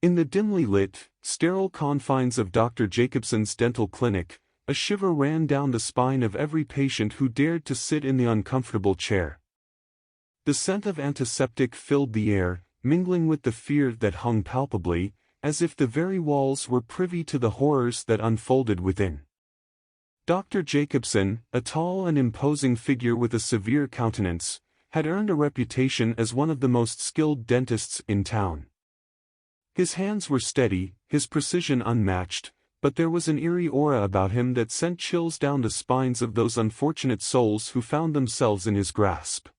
In the dimly lit, sterile confines of Dr. Jacobson's dental clinic, a shiver ran down the spine of every patient who dared to sit in the uncomfortable chair. The scent of antiseptic filled the air, mingling with the fear that hung palpably, as if the very walls were privy to the horrors that unfolded within. Dr. Jacobson, a tall and imposing figure with a severe countenance, had earned a reputation as one of the most skilled dentists in town. His hands were steady, his precision unmatched, but there was an eerie aura about him that sent chills down the spines of those unfortunate souls who found themselves in his grasp.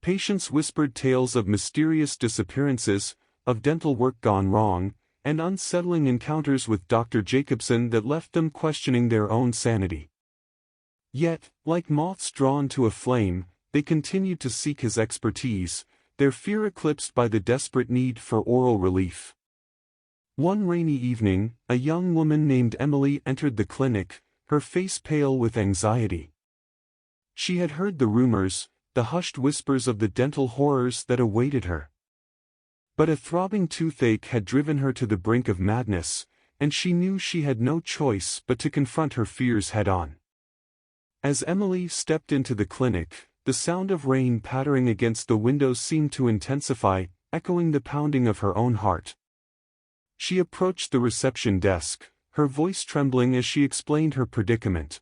Patients whispered tales of mysterious disappearances, of dental work gone wrong, and unsettling encounters with Dr. Jacobson that left them questioning their own sanity. Yet, like moths drawn to a flame, they continued to seek his expertise, their fear eclipsed by the desperate need for oral relief. One rainy evening, a young woman named Emily entered the clinic, her face pale with anxiety. She had heard the rumors, the hushed whispers of the dental horrors that awaited her. But a throbbing toothache had driven her to the brink of madness, and she knew she had no choice but to confront her fears head-on. As Emily stepped into the clinic, the sound of rain pattering against the windows seemed to intensify, echoing the pounding of her own heart. She approached the reception desk, her voice trembling as she explained her predicament.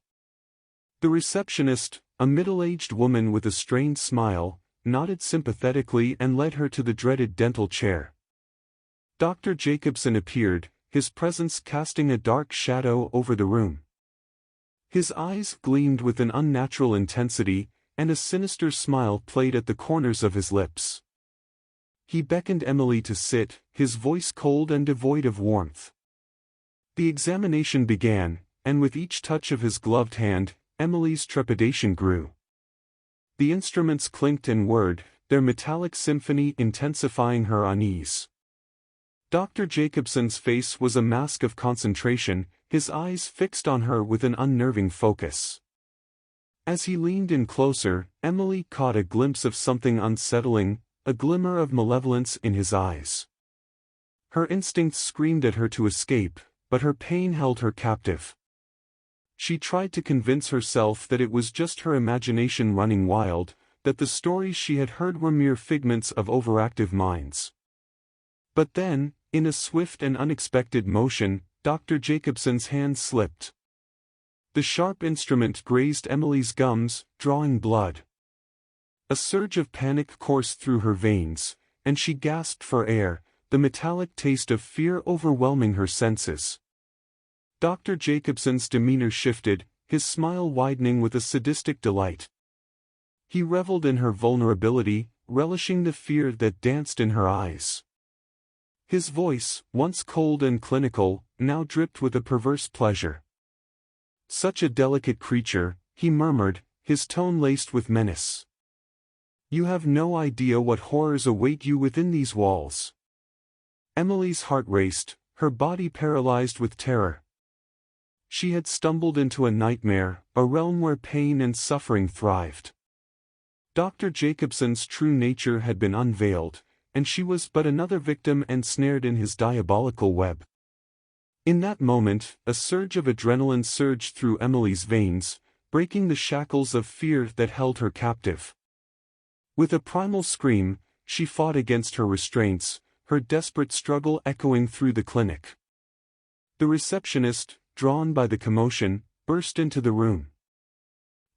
The receptionist, a middle-aged woman with a strained smile, nodded sympathetically and led her to the dreaded dental chair. Dr. Jacobson appeared, his presence casting a dark shadow over the room. His eyes gleamed with an unnatural intensity, and a sinister smile played at the corners of his lips. He beckoned Emily to sit, his voice cold and devoid of warmth. The examination began, and with each touch of his gloved hand, Emily's trepidation grew. The instruments clinked and whirred, their metallic symphony intensifying her unease. Dr. Jacobson's face was a mask of concentration, his eyes fixed on her with an unnerving focus. As he leaned in closer, Emily caught a glimpse of something unsettling, a glimmer of malevolence in his eyes. Her instincts screamed at her to escape, but her pain held her captive. She tried to convince herself that it was just her imagination running wild, that the stories she had heard were mere figments of overactive minds. But then, in a swift and unexpected motion, Dr. Jacobson's hand slipped. The sharp instrument grazed Emily's gums, drawing blood. A surge of panic coursed through her veins, and she gasped for air, the metallic taste of fear overwhelming her senses. Dr. Jacobson's demeanor shifted, his smile widening with a sadistic delight. He reveled in her vulnerability, relishing the fear that danced in her eyes. His voice, once cold and clinical, now dripped with a perverse pleasure. "Such a delicate creature," he murmured, his tone laced with menace. "You have no idea what horrors await you within these walls." Emily's heart raced, her body paralyzed with terror. She had stumbled into a nightmare, a realm where pain and suffering thrived. Dr. Jacobson's true nature had been unveiled, and she was but another victim ensnared in his diabolical web. In that moment, a surge of adrenaline surged through Emily's veins, breaking the shackles of fear that held her captive. With a primal scream, she fought against her restraints, her desperate struggle echoing through the clinic. The receptionist, drawn by the commotion, burst into the room.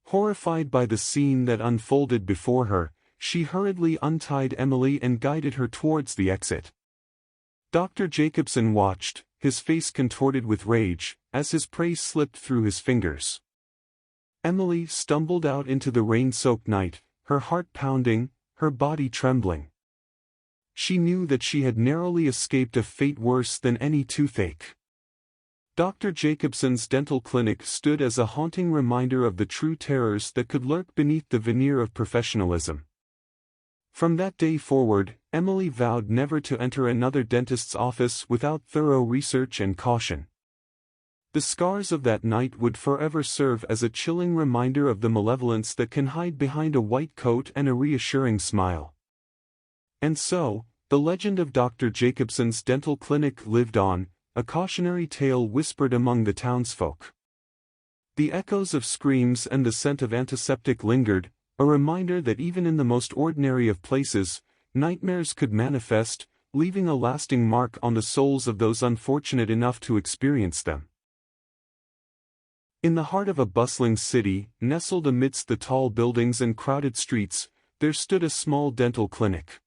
Horrified by the scene that unfolded before her, she hurriedly untied Emily and guided her towards the exit. Dr. Jacobson watched, his face contorted with rage, as his prey slipped through his fingers. Emily stumbled out into the rain-soaked night, her heart pounding, her body trembling. She knew that she had narrowly escaped a fate worse than any toothache. Dr. Jacobson's dental clinic stood as a haunting reminder of the true terrors that could lurk beneath the veneer of professionalism. From that day forward, Emily vowed never to enter another dentist's office without thorough research and caution. The scars of that night would forever serve as a chilling reminder of the malevolence that can hide behind a white coat and a reassuring smile. And so, The legend of Dr. Jacobson's dental clinic lived on, a cautionary tale whispered among the townsfolk. The echoes of screams and the scent of antiseptic lingered, a reminder that even in the most ordinary of places, nightmares could manifest, leaving a lasting mark on the souls of those unfortunate enough to experience them. In the heart of a bustling city, nestled amidst the tall buildings and crowded streets, there stood a small dental clinic.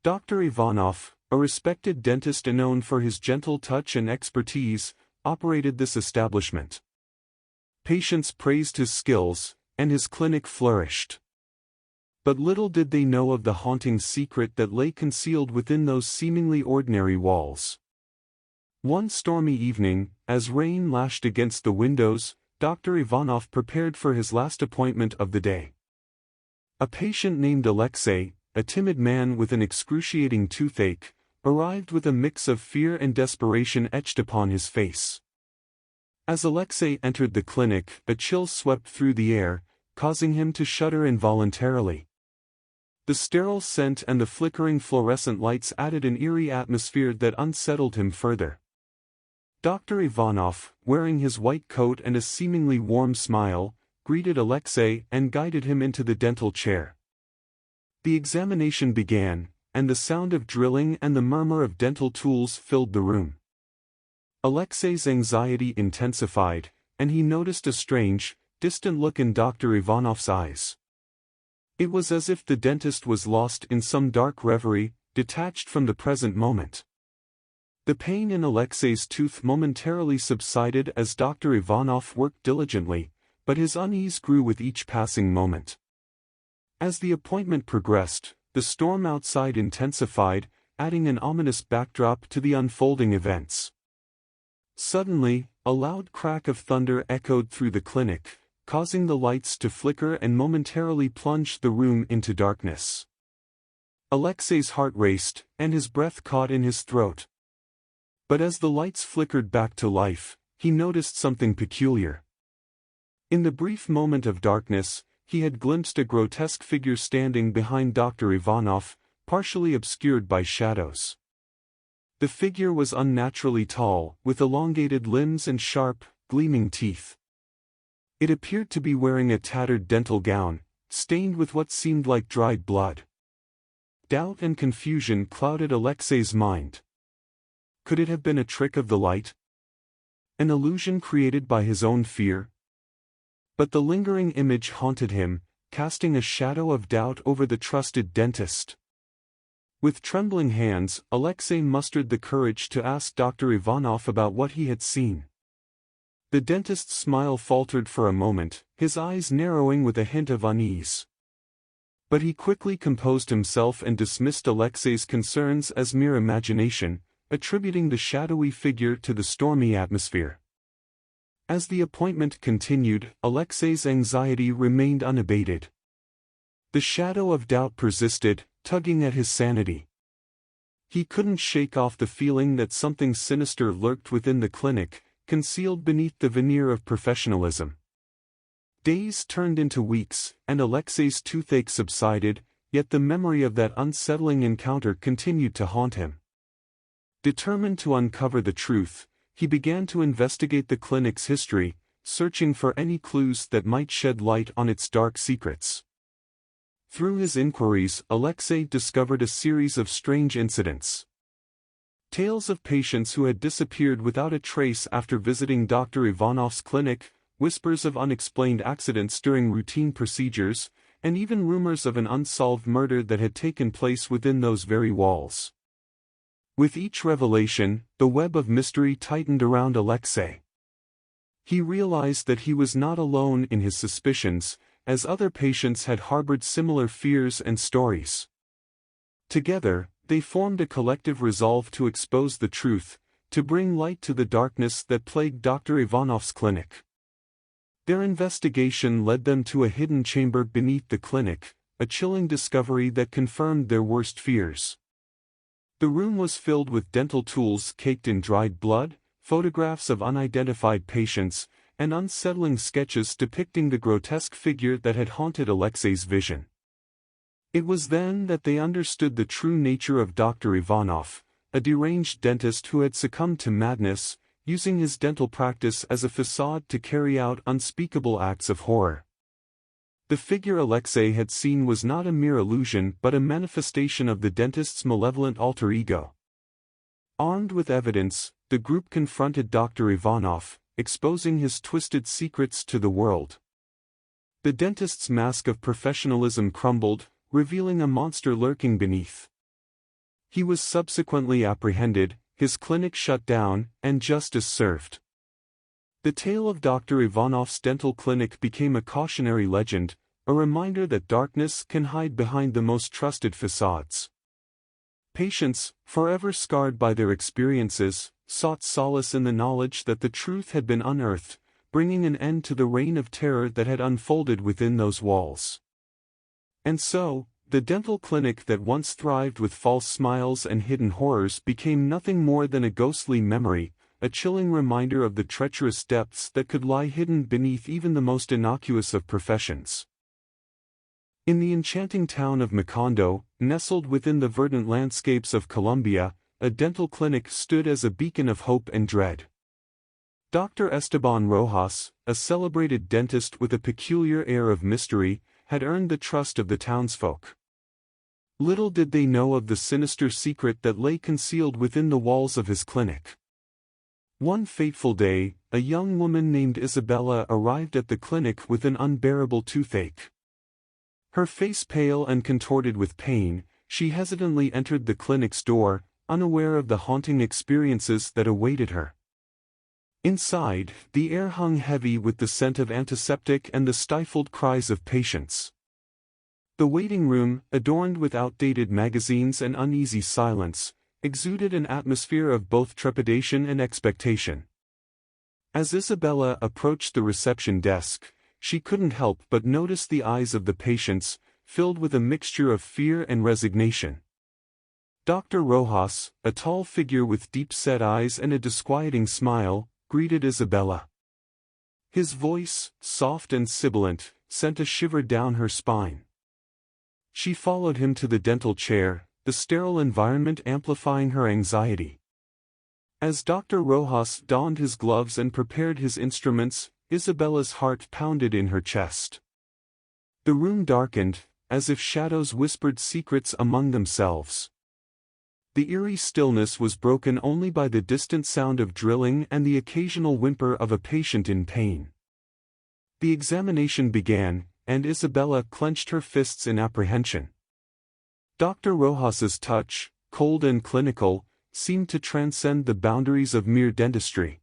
Dr. Ivanov, a respected dentist known for his gentle touch and expertise, operated this establishment. Patients praised his skills, and his clinic flourished. But little did they know of the haunting secret that lay concealed within those seemingly ordinary walls. One stormy evening, as rain lashed against the windows, Dr. Ivanov prepared for his last appointment of the day. A patient named Alexei, a timid man with an excruciating toothache, arrived with a mix of fear and desperation etched upon his face. As Alexei entered the clinic, a chill swept through the air, causing him to shudder involuntarily. The sterile scent and the flickering fluorescent lights added an eerie atmosphere that unsettled him further. Dr. Ivanov, wearing his white coat and a seemingly warm smile, greeted Alexei and guided him into the dental chair. The examination began, and the sound of drilling and the murmur of dental tools filled the room. Alexei's anxiety intensified, and he noticed a strange, distant look in Dr. Ivanov's eyes. It was as if the dentist was lost in some dark reverie, detached from the present moment. The pain in Alexei's tooth momentarily subsided as Dr. Ivanov worked diligently, but his unease grew with each passing moment. As the appointment progressed, the storm outside intensified, adding an ominous backdrop to the unfolding events. Suddenly, a loud crack of thunder echoed through the clinic, causing the lights to flicker and momentarily plunge the room into darkness. Alexei's heart raced, and his breath caught in his throat. But as the lights flickered back to life, he noticed something peculiar. In the brief moment of darkness, he had glimpsed a grotesque figure standing behind Dr. Ivanov, partially obscured by shadows. The figure was unnaturally tall, with elongated limbs and sharp, gleaming teeth. It appeared to be wearing a tattered dental gown, stained with what seemed like dried blood. Doubt and confusion clouded Alexei's mind. Could it have been a trick of the light? An illusion created by his own fear? But the lingering image haunted him, casting a shadow of doubt over the trusted dentist. With trembling hands, Alexei mustered the courage to ask Dr. Ivanov about what he had seen. The dentist's smile faltered for a moment, his eyes narrowing with a hint of unease. But he quickly composed himself and dismissed Alexei's concerns as mere imagination, attributing the shadowy figure to the stormy atmosphere. As the appointment continued, Alexei's anxiety remained unabated. The shadow of doubt persisted, tugging at his sanity. He couldn't shake off the feeling that something sinister lurked within the clinic, concealed beneath the veneer of professionalism. Days turned into weeks, and Alexei's toothache subsided, yet the memory of that unsettling encounter continued to haunt him. Determined to uncover the truth, he began to investigate the clinic's history, searching for any clues that might shed light on its dark secrets. Through his inquiries, Alexei discovered a series of strange incidents. Tales of patients who had disappeared without a trace after visiting Dr. Ivanov's clinic, whispers of unexplained accidents during routine procedures, and even rumors of an unsolved murder that had taken place within those very walls. With each revelation, the web of mystery tightened around Alexei. He realized that he was not alone in his suspicions, as other patients had harbored similar fears and stories. Together, they formed a collective resolve to expose the truth, to bring light to the darkness that plagued Dr. Ivanov's clinic. Their investigation led them to a hidden chamber beneath the clinic, a chilling discovery that confirmed their worst fears. The room was filled with dental tools caked in dried blood, photographs of unidentified patients, and unsettling sketches depicting the grotesque figure that had haunted Alexei's vision. It was then that they understood the true nature of Dr. Ivanov, a deranged dentist who had succumbed to madness, using his dental practice as a facade to carry out unspeakable acts of horror. The figure Alexei had seen was not a mere illusion but a manifestation of the dentist's malevolent alter ego. Armed with evidence, the group confronted Dr. Ivanov, exposing his twisted secrets to the world. The dentist's mask of professionalism crumbled, revealing a monster lurking beneath. He was subsequently apprehended, his clinic shut down, and justice served. The tale of Dr. Ivanov's dental clinic became a cautionary legend, a reminder that darkness can hide behind the most trusted facades. Patients, forever scarred by their experiences, sought solace in the knowledge that the truth had been unearthed, bringing an end to the reign of terror that had unfolded within those walls. And so, the dental clinic that once thrived with false smiles and hidden horrors became nothing more than a ghostly memory, a chilling reminder of the treacherous depths that could lie hidden beneath even the most innocuous of professions. In the enchanting town of Macondo, nestled within the verdant landscapes of Colombia, a dental clinic stood as a beacon of hope and dread. Dr. Esteban Rojas, a celebrated dentist with a peculiar air of mystery, had earned the trust of the townsfolk. Little did they know of the sinister secret that lay concealed within the walls of his clinic. One fateful day, a young woman named Isabella arrived at the clinic with an unbearable toothache. Her face pale and contorted with pain, she hesitantly entered the clinic's door, unaware of the haunting experiences that awaited her. Inside, the air hung heavy with the scent of antiseptic and the stifled cries of patients. The waiting room, adorned with outdated magazines and uneasy silence, exuded an atmosphere of both trepidation and expectation. As Isabella approached the reception desk, she couldn't help but notice the eyes of the patients, filled with a mixture of fear and resignation. Dr. Rojas, a tall figure with deep-set eyes and a disquieting smile, greeted Isabella. His voice, soft and sibilant, sent a shiver down her spine. She followed him to the dental chair, the sterile environment amplifying her anxiety. As Dr. Rojas donned his gloves and prepared his instruments, Isabella's heart pounded in her chest. The room darkened, as if shadows whispered secrets among themselves. The eerie stillness was broken only by the distant sound of drilling and the occasional whimper of a patient in pain. The examination began, and Isabella clenched her fists in apprehension. Dr. Rojas's touch, cold and clinical, seemed to transcend the boundaries of mere dentistry.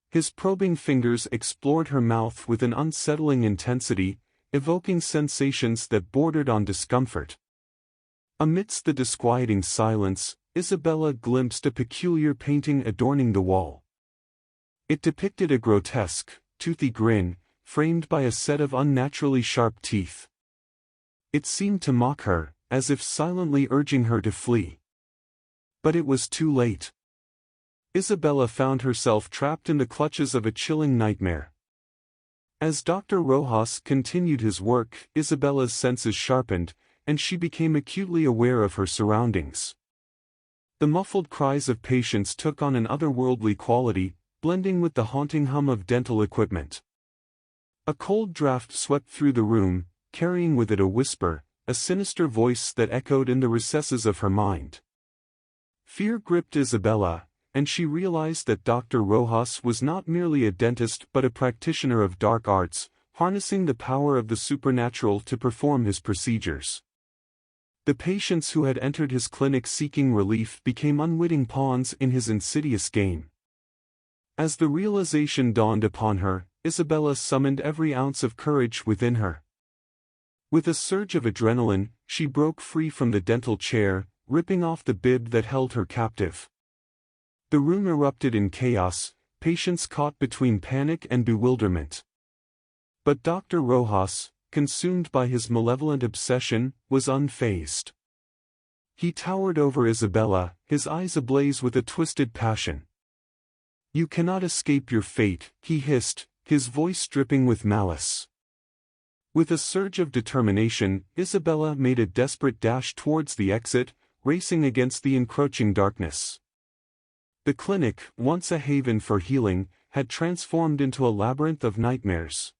His probing fingers explored her mouth with an unsettling intensity, evoking sensations that bordered on discomfort. Amidst the disquieting silence, Isabella glimpsed a peculiar painting adorning the wall. It depicted a grotesque, toothy grin, framed by a set of unnaturally sharp teeth. It seemed to mock her, as if silently urging her to flee. But it was too late. Isabella found herself trapped in the clutches of a chilling nightmare. As Dr. Rojas continued his work, Isabella's senses sharpened, and she became acutely aware of her surroundings. The muffled cries of patients took on an otherworldly quality, blending with the haunting hum of dental equipment. A cold draft swept through the room, carrying with it a whisper, a sinister voice that echoed in the recesses of her mind. Fear gripped Isabella, and she realized that Dr. Rojas was not merely a dentist but a practitioner of dark arts, harnessing the power of the supernatural to perform his procedures. The patients who had entered his clinic seeking relief became unwitting pawns in his insidious game. As the realization dawned upon her, Isabella summoned every ounce of courage within her. With a surge of adrenaline, she broke free from the dental chair, ripping off the bib that held her captive. The room erupted in chaos, patients caught between panic and bewilderment. But Dr. Rojas, consumed by his malevolent obsession, was unfazed. He towered over Isabella, his eyes ablaze with a twisted passion. "You cannot escape your fate," he hissed, his voice dripping with malice. With a surge of determination, Isabella made a desperate dash towards the exit, racing against the encroaching darkness. The clinic, once a haven for healing, had transformed into a labyrinth of nightmares.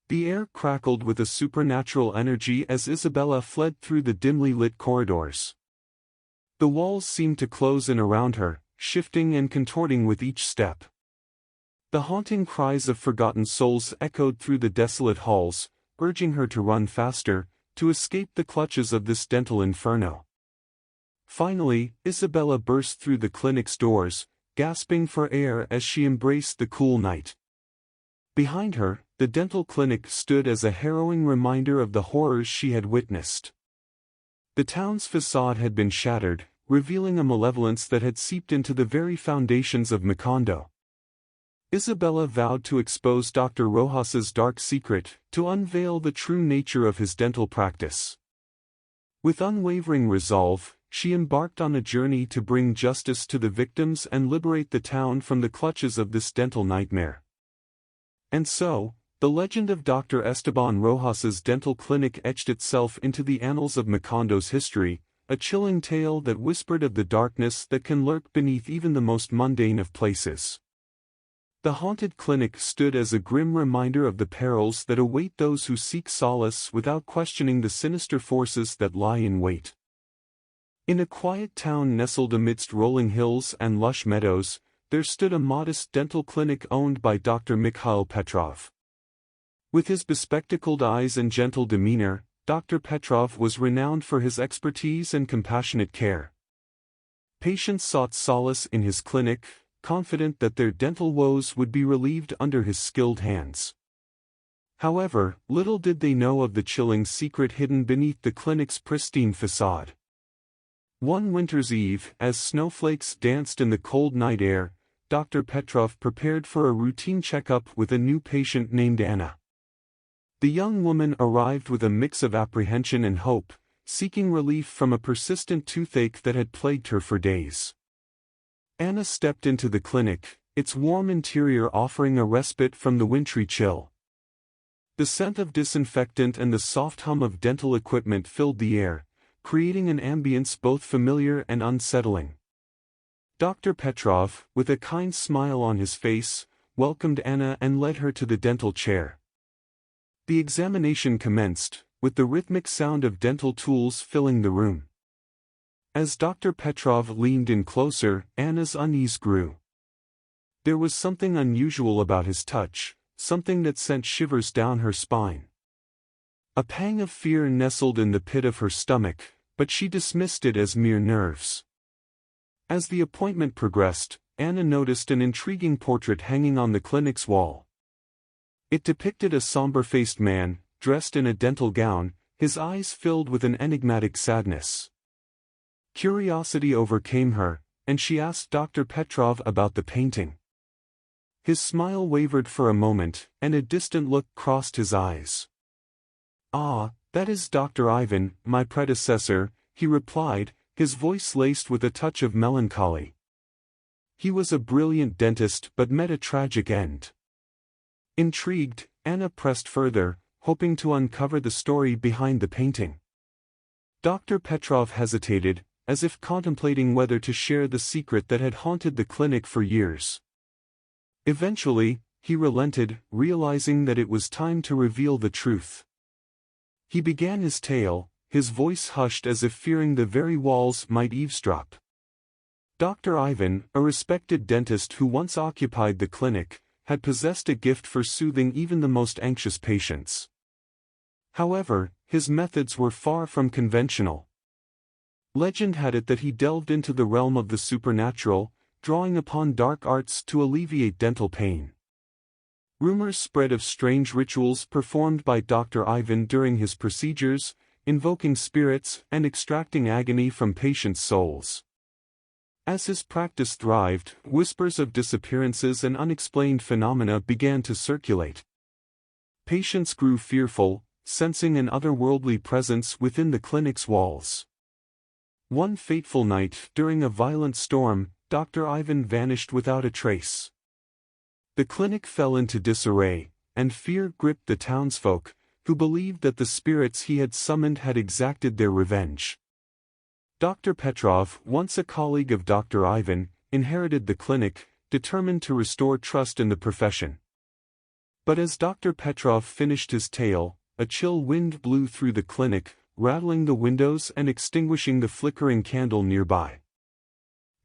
The air crackled with a supernatural energy as Isabella fled through the dimly lit corridors. The walls seemed to close in around her, shifting and contorting with each step. The haunting cries of forgotten souls echoed through the desolate halls, urging her to run faster, to escape the clutches of this dental inferno. Finally, Isabella burst through the clinic's doors, gasping for air as she embraced the cool night. Behind her, the dental clinic stood as a harrowing reminder of the horrors she had witnessed. The town's facade had been shattered, revealing a malevolence that had seeped into the very foundations of Macondo. Isabella vowed to expose Dr. Rojas's dark secret, to unveil the true nature of his dental practice. With unwavering resolve, she embarked on a journey to bring justice to the victims and liberate the town from the clutches of this dental nightmare. And so, the legend of Dr. Esteban Rojas's dental clinic etched itself into the annals of Macondo's history, a chilling tale that whispered of the darkness that can lurk beneath even the most mundane of places. The haunted clinic stood as a grim reminder of the perils that await those who seek solace without questioning the sinister forces that lie in wait. In a quiet town nestled amidst rolling hills and lush meadows, there stood a modest dental clinic owned by Dr. Mikhail Petrov. With his bespectacled eyes and gentle demeanor, Dr. Petrov was renowned for his expertise and compassionate care. Patients sought solace in his clinic, confident that their dental woes would be relieved under his skilled hands. However, little did they know of the chilling secret hidden beneath the clinic's pristine facade. One winter's eve, as snowflakes danced in the cold night air, Dr. Petrov prepared for a routine checkup with a new patient named Anna. The young woman arrived with a mix of apprehension and hope, seeking relief from a persistent toothache that had plagued her for days. Anna stepped into the clinic, its warm interior offering a respite from the wintry chill. The scent of disinfectant and the soft hum of dental equipment filled the air, creating an ambience both familiar and unsettling. Dr. Petrov, with a kind smile on his face, welcomed Anna and led her to the dental chair. The examination commenced, with the rhythmic sound of dental tools filling the room. As Dr. Petrov leaned in closer, Anna's unease grew. There was something unusual about his touch, something that sent shivers down her spine. A pang of fear nestled in the pit of her stomach, but she dismissed it as mere nerves. As the appointment progressed, Anna noticed an intriguing portrait hanging on the clinic's wall. It depicted a somber-faced man, dressed in a dental gown, his eyes filled with an enigmatic sadness. Curiosity overcame her, and she asked Dr. Petrov about the painting. His smile wavered for a moment, and a distant look crossed his eyes. "Ah, that is Dr. Ivan, my predecessor," he replied, his voice laced with a touch of melancholy. "He was a brilliant dentist but met a tragic end." Intrigued, Anna pressed further, hoping to uncover the story behind the painting. Dr. Petrov hesitated, as if contemplating whether to share the secret that had haunted the clinic for years. Eventually, he relented, realizing that it was time to reveal the truth. He began his tale, his voice hushed as if fearing the very walls might eavesdrop. Dr. Ivan, a respected dentist who once occupied the clinic, had possessed a gift for soothing even the most anxious patients. However, his methods were far from conventional. Legend had it that he delved into the realm of the supernatural, drawing upon dark arts to alleviate dental pain. Rumors spread of strange rituals performed by Dr. Ivan during his procedures, invoking spirits and extracting agony from patients' souls. As his practice thrived, whispers of disappearances and unexplained phenomena began to circulate. Patients grew fearful, sensing an otherworldly presence within the clinic's walls. One fateful night, during a violent storm, Dr. Ivan vanished without a trace. The clinic fell into disarray, and fear gripped the townsfolk, who believed that the spirits he had summoned had exacted their revenge. Dr. Petrov, once a colleague of Dr. Ivan, inherited the clinic, determined to restore trust in the profession. But as Dr. Petrov finished his tale, a chill wind blew through the clinic, rattling the windows and extinguishing the flickering candle nearby.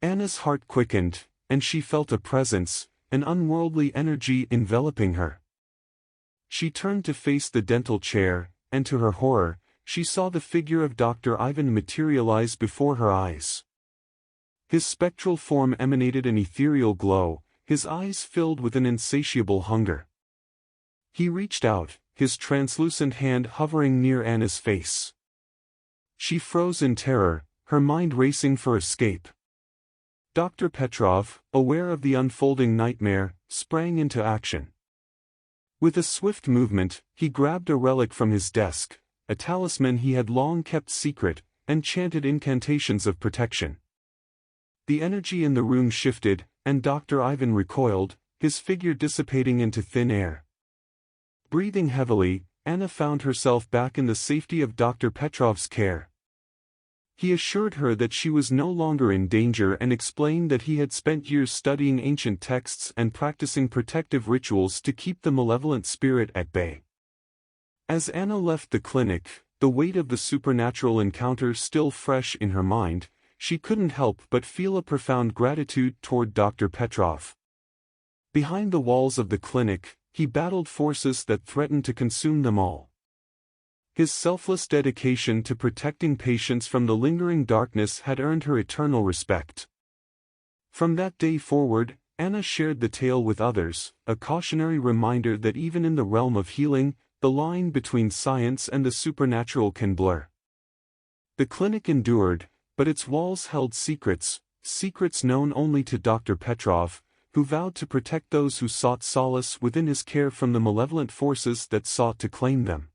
Anna's heart quickened, and she felt a presence, an unworldly energy enveloping her. She turned to face the dental chair, and to her horror, she saw the figure of Dr. Ivan materialize before her eyes. His spectral form emanated an ethereal glow, his eyes filled with an insatiable hunger. He reached out, his translucent hand hovering near Anna's face. She froze in terror, her mind racing for escape. Dr. Petrov, aware of the unfolding nightmare, sprang into action. With a swift movement, he grabbed a relic from his desk, a talisman he had long kept secret, and chanted incantations of protection. The energy in the room shifted, and Dr. Ivan recoiled, his figure dissipating into thin air. Breathing heavily, Anna found herself back in the safety of Dr. Petrov's care. He assured her that she was no longer in danger and explained that he had spent years studying ancient texts and practicing protective rituals to keep the malevolent spirit at bay. As Anna left the clinic, the weight of the supernatural encounter still fresh in her mind, she couldn't help but feel a profound gratitude toward Dr. Petrov. Behind the walls of the clinic, he battled forces that threatened to consume them all. His selfless dedication to protecting patients from the lingering darkness had earned her eternal respect. From that day forward, Anna shared the tale with others, a cautionary reminder that even in the realm of healing, the line between science and the supernatural can blur. The clinic endured, but its walls held secrets, secrets known only to Dr. Petrov, who vowed to protect those who sought solace within his care from the malevolent forces that sought to claim them.